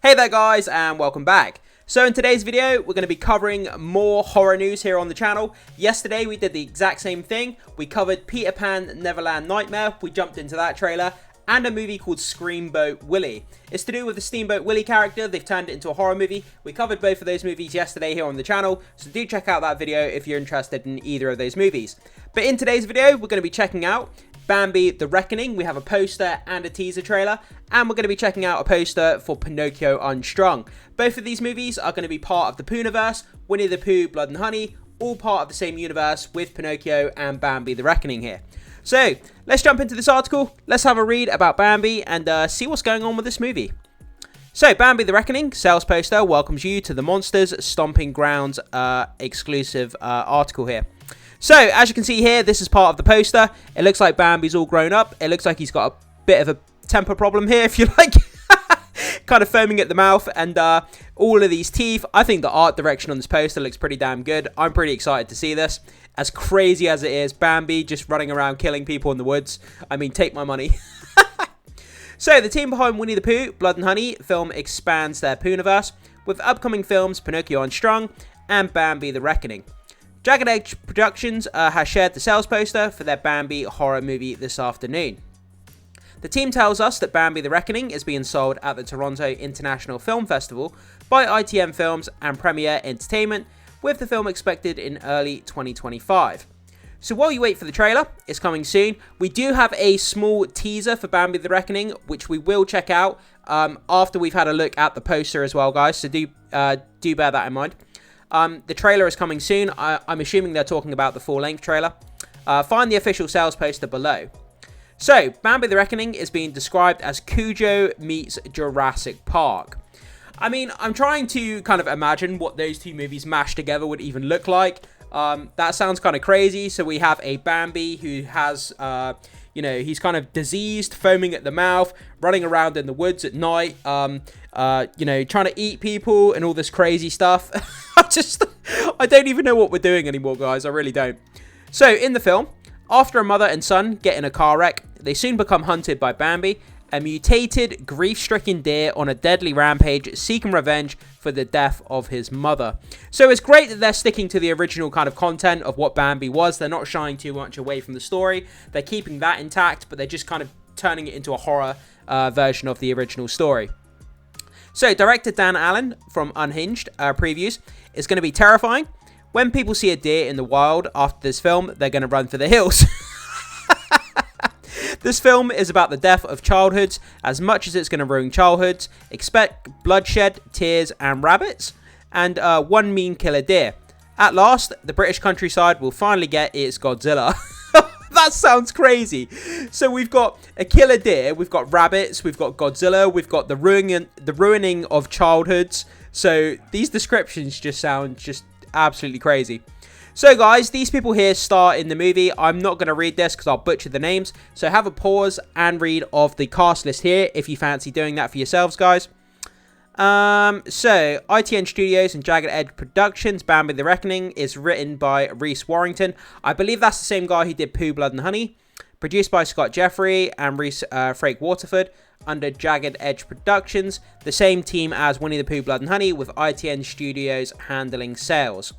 Hey there guys, and welcome back. So in today's video, we're going to be covering more horror news here on the channel. Yesterday we did the exact same thing. We covered Peter Pan Neverland Nightmare, we jumped into that trailer, and a movie called Steamboat Willie. It's to do with the Steamboat Willie character. They've turned it into a horror movie. We covered both of those movies yesterday here on the channel, so do check out that video if you're interested in either of those movies. But in today's video, we're going to be checking out Bambi The Reckoning. We have a poster and a teaser trailer, and we're going to be checking out a poster for Pinocchio Unstrung. Both of these movies are going to be part of the Pooniverse, Winnie the Pooh, Blood and Honey, all part of the same universe with Pinocchio and Bambi The Reckoning here. So, let's jump into this article, let's have a read about Bambi and see what's going on with this movie. So, Bambi The Reckoning sales poster welcomes you to the Monsters Stomping Grounds exclusive article here. So, as you can see here, this is part of the poster. It looks like Bambi's all grown up. It looks like he's got a bit of a temper problem here, if you like. Kind of foaming at the mouth and all of these teeth. I think the art direction on this poster looks pretty damn good. I'm pretty excited to see this. As crazy as it is, Bambi just running around killing people in the woods. I mean, take my money. So, the team behind Winnie the Pooh, Blood and Honey film expands their Pooniverse with upcoming films Pinocchio Unstrung and Bambi The Reckoning. Jagged Edge Productions has shared the sales poster for their Bambi horror movie this afternoon. The team tells us that Bambi The Reckoning is being sold at the Toronto International Film Festival by ITM Films and Premiere Entertainment, with the film expected in early 2025. So while you wait for the trailer, it's coming soon. We do have a small teaser for Bambi The Reckoning, which we will check out after we've had a look at the poster as well, guys, so do bear that in mind. The trailer is coming soon. I'm assuming they're talking about the full-length trailer. Find the official sales poster below. So, Bambi The Reckoning is being described as Cujo meets Jurassic Park. I mean, I'm trying to kind of imagine what those two movies mashed together would even look like. That sounds kind of crazy. So we have a Bambi who has, he's kind of diseased, foaming at the mouth, running around in the woods at night, trying to eat people and all this crazy stuff. I don't even know what we're doing anymore, guys. I really don't. So, in the film, after a mother and son get in a car wreck, they soon become hunted by Bambi, a mutated, grief-stricken deer on a deadly rampage seeking revenge for the death of his mother. So it's great that they're sticking to the original kind of content of what Bambi was. They're not shying too much away from the story. They're keeping that intact, but they're just kind of turning it into a horror version of the original story. So director Dan Allen from Unhinged Previews is going to be terrifying. When people see a deer in the wild after this film, they're going to run for the hills. This film is about the death of childhoods. As much as it's going to ruin childhoods, expect bloodshed, tears, and rabbits, and one mean killer deer. At last, the British countryside will finally get its Godzilla. That sounds crazy. So we've got a killer deer, we've got rabbits, we've got Godzilla, we've got the ruining of childhoods. So these descriptions just sound absolutely crazy. So guys, these people here star in the movie. I'm not going to read this because I'll butcher the names. So have a pause and read of the cast list here if you fancy doing that for yourselves, guys. So ITN Studios and Jagged Edge Productions, Bambi The Reckoning is written by Rhys Warrington. I believe that's the same guy who did Pooh, Blood and Honey. Produced by Scott Jeffrey and Rhys Frake Waterford under Jagged Edge Productions. The same team as Winnie the Pooh, Blood and Honey, with ITN Studios handling sales.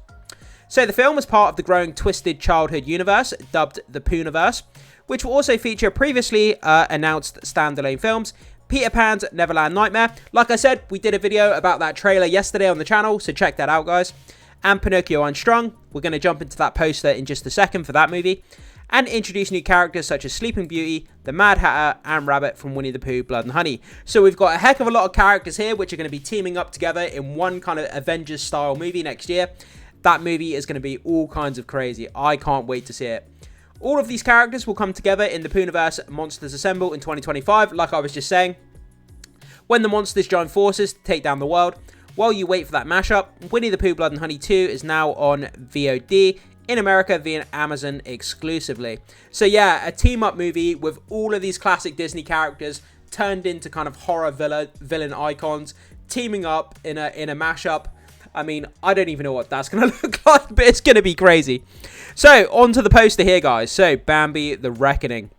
So the film is part of the growing Twisted Childhood universe, dubbed the Pooniverse, which will also feature previously announced standalone films, Peter Pan's Neverland Nightmare. Like I said, we did a video about that trailer yesterday on the channel, so check that out, guys. And Pinocchio Unstrung. We're going to jump into that poster in just a second for that movie. And introduce new characters such as Sleeping Beauty, the Mad Hatter, and Rabbit from Winnie the Pooh, Blood and Honey. So we've got a heck of a lot of characters here, which are going to be teaming up together in one kind of Avengers-style movie next year. That movie is going to be all kinds of crazy. I can't wait to see it. All of these characters will come together in the Pooniverse Monsters Assemble in 2025, like I was just saying, when the monsters join forces to take down the world. While you wait for that mashup, Winnie the Pooh, Blood and Honey 2 is now on VOD in America via Amazon exclusively. So yeah, a team-up movie with all of these classic Disney characters turned into kind of horror villain icons, teaming up in a mashup. I mean, I don't even know what that's going to look like, but it's going to be crazy. So, on to the poster here, guys. So, Bambi The Reckoning.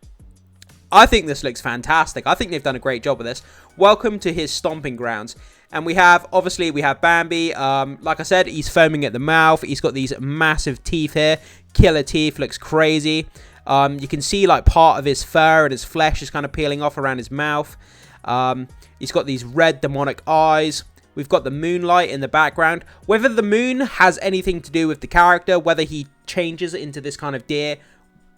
I think this looks fantastic. I think they've done a great job with this. Welcome to his stomping grounds. And we have, obviously, we have Bambi. Like I said, he's foaming at the mouth. He's got these massive teeth here. Killer teeth, looks crazy. You can see like part of his fur and his flesh is kind of peeling off around his mouth. He's got these red demonic eyes. We've got the moonlight in the background. Whether the moon has anything to do with the character, whether he changes into this kind of deer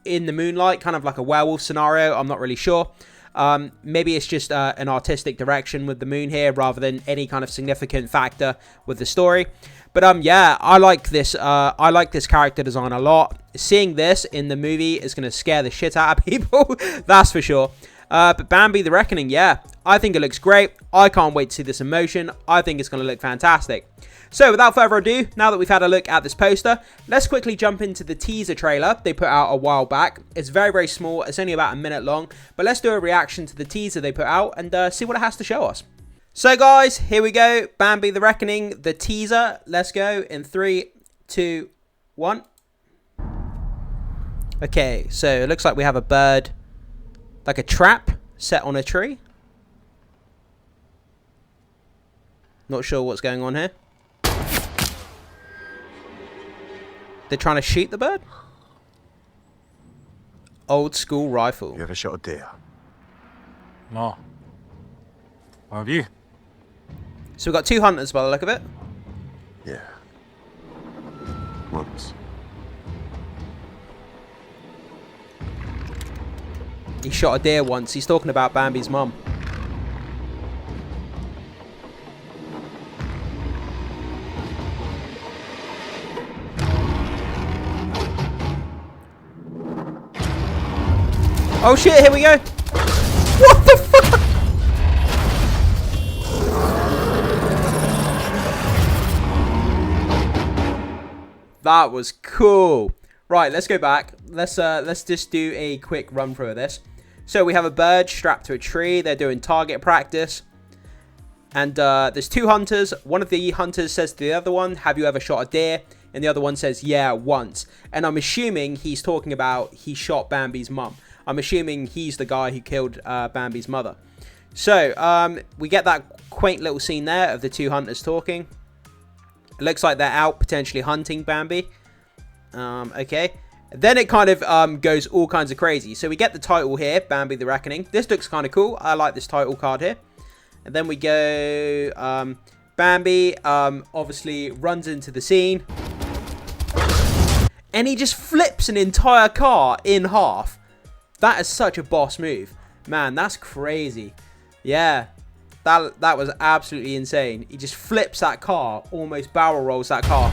in the moonlight, kind of like a werewolf scenario, I'm not really sure. Maybe it's just an artistic direction with the moon here rather than any kind of significant factor with the story. But yeah, I like this character design a lot. Seeing this in the movie is going to scare the shit out of people. That's for sure. But Bambi the Reckoning, yeah, I think it looks great. I can't wait to see this in motion. I think it's going to look fantastic. So without further ado, now that we've had a look at this poster, let's quickly jump into the teaser trailer they put out a while back. It's very, very small. It's only about a minute long. But let's do a reaction to the teaser they put out and see what it has to show us. So guys, here we go. Bambi the Reckoning, the teaser. Let's go in 3, 2, 1. Okay, so it looks like we have a bird, like a trap set on a tree. Not sure what's going on here. They're trying to shoot the bird? Old school rifle. You ever shot a deer? No. What have you? So we've got 2 hunters by the look of it. Yeah. Once. He shot a deer once. He's talking about Bambi's mum. Oh shit, here we go. What the fuck? That was cool. Right, let's go back. Let's just do a quick run through of this. So we have a bird strapped to a tree. They're doing target practice. And there's 2 hunters. One of the hunters says to the other one, "Have you ever shot a deer?" And the other one says, "Yeah, once." And I'm assuming he's talking about he shot Bambi's mum. I'm assuming he's the guy who killed Bambi's mother. So we get that quaint little scene there of the 2 hunters talking. It looks like they're out potentially hunting Bambi. Okay. Then it kind of goes all kinds of crazy. So we get the title here, Bambi the Reckoning. This looks kind of cool. I like this title card here. And then we go, Bambi obviously runs into the scene. And he just flips an entire car in half. That is such a boss move. Man, that's crazy. Yeah, that was absolutely insane. He just flips that car, almost barrel rolls that car.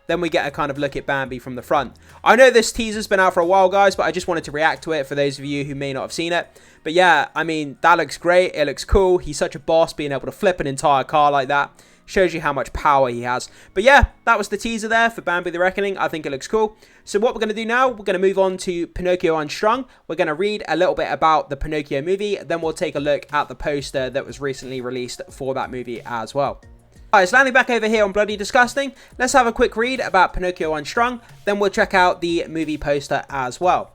Then we get a kind of look at Bambi from the front. I know this teaser's been out for a while, guys, but I just wanted to react to it for those of you who may not have seen it. But yeah, I mean, that looks great. It looks cool. He's such a boss, being able to flip an entire car like that. Shows you how much power he has. But yeah, that was the teaser there for Bambi the Reckoning. I think it looks cool. So what we're going to do now, we're going to move on to Pinocchio Unstrung. We're going to read a little bit about the Pinocchio movie. Then we'll take a look at the poster that was recently released for that movie as well. Alright, so landing back over here on Bloody Disgusting, let's have a quick read about Pinocchio Unstrung. Then we'll check out the movie poster as well.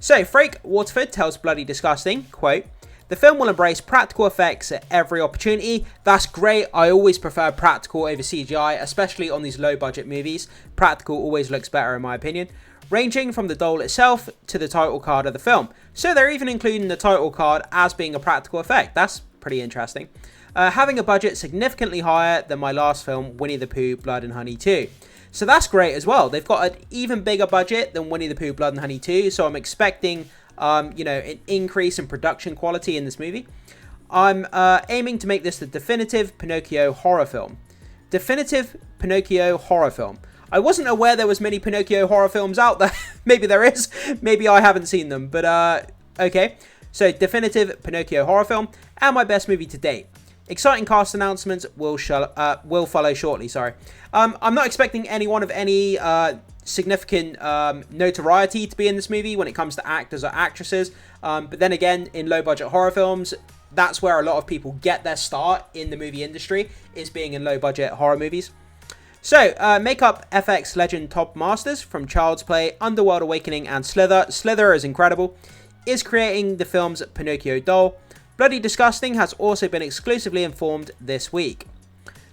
So, Frake Waterford tells Bloody Disgusting, quote, "The film will embrace practical effects at every opportunity." That's great. I always prefer practical over CGI, especially on these low budget movies. Practical always looks better in my opinion. Ranging from the doll itself to the title card of the film. So they're even including the title card as being a practical effect. That's pretty interesting. Having a budget significantly higher than my last film, Winnie the Pooh, Blood and Honey 2. So that's great as well. They've got an even bigger budget than Winnie the Pooh, Blood and Honey 2. So I'm expecting you know, an increase in production quality in this movie. I'm aiming to make this the definitive Pinocchio horror film. Definitive Pinocchio horror film. I wasn't aware there was many Pinocchio horror films out there. Maybe there is. Maybe I haven't seen them. But okay. So definitive Pinocchio horror film and my best movie to date. Exciting cast announcements will follow shortly. Sorry. I'm not expecting anyone of any significant notoriety to be in this movie when it comes to actors or actresses. But then again, in low budget horror films, that's where a lot of people get their start in the movie industry, is being in low budget horror movies. So, Makeup FX Legend Top Masters from Child's Play, Underworld Awakening and Slither is incredible, is creating the film's Pinocchio doll. Bloody Disgusting has also been exclusively informed this week.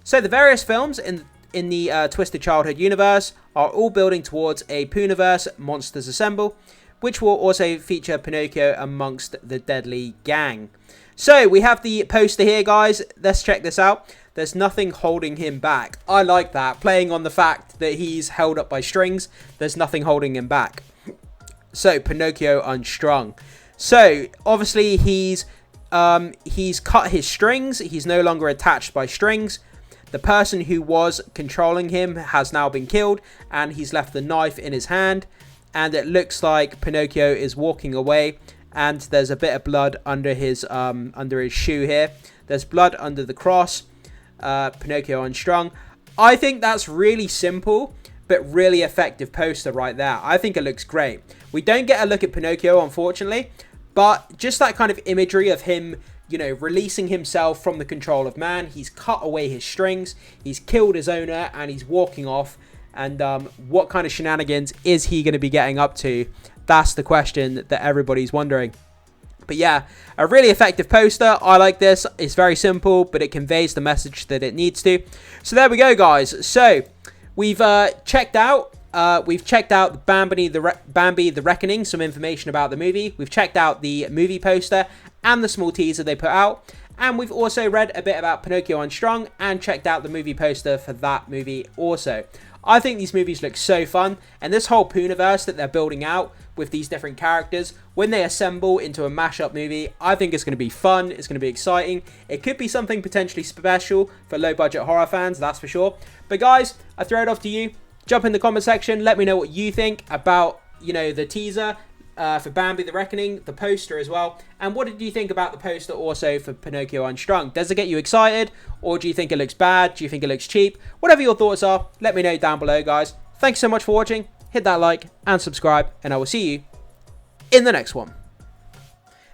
So the various films in the Twisted Childhood universe are all building towards a Pooniverse Monsters Assemble, which will also feature Pinocchio amongst the deadly gang. So we have the poster here, guys. Let's check this out. There's nothing holding him back. I like that, playing on the fact that he's held up by strings. There's nothing holding him back. So Pinocchio Unstrung. So obviously he's cut his strings. He's no longer attached by strings. The person who was controlling him has now been killed, and he's left the knife in his hand. And it looks like Pinocchio is walking away, and there's a bit of blood under his shoe here. There's blood under the cross. Pinocchio Unstrung. I think that's really simple but really effective poster right there. I think it looks great. We don't get a look at Pinocchio, unfortunately, but just that kind of imagery of him, you know, releasing himself from the control of man. He's cut away his strings, he's killed his owner, and he's walking off. And what kind of shenanigans is he going to be getting up to? That's the question that everybody's wondering. But yeah, a really effective poster. I like this. It's very simple, but it conveys the message that it needs to. So there we go, guys. So we've checked out Bambi the Reckoning, some information about the movie. We've checked out the movie poster and the small teaser they put out. And we've also read a bit about Pinocchio Unstrung and checked out the movie poster for that movie also. I think these movies look so fun, and this whole Pooniverse that they're building out with these different characters, when they assemble into a mashup movie, I think it's going to be fun, it's going to be exciting. It could be something potentially special for low-budget horror fans, that's for sure. But guys, I throw it off to you. Jump in the comment section, let me know what you think about, you know, the teaser for Bambi the Reckoning, the poster as well. And what did you think about the poster also for Pinocchio Unstrung? Does it get you excited, or do you think it looks bad? Do you think it looks cheap? Whatever your thoughts are, let me know down below, guys. Thanks so much for watching. Hit that like and subscribe, and I will see you in the next one.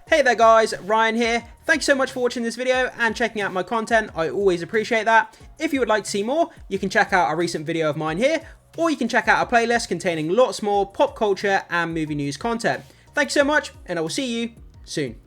Hey there guys, Ryan here. Thanks so much for watching this video and checking out my content. I always appreciate that. If you would like to see more, you can check out a recent video of mine here, or you can check out a playlist containing lots more pop culture and movie news content. Thanks so much, and I will see you soon.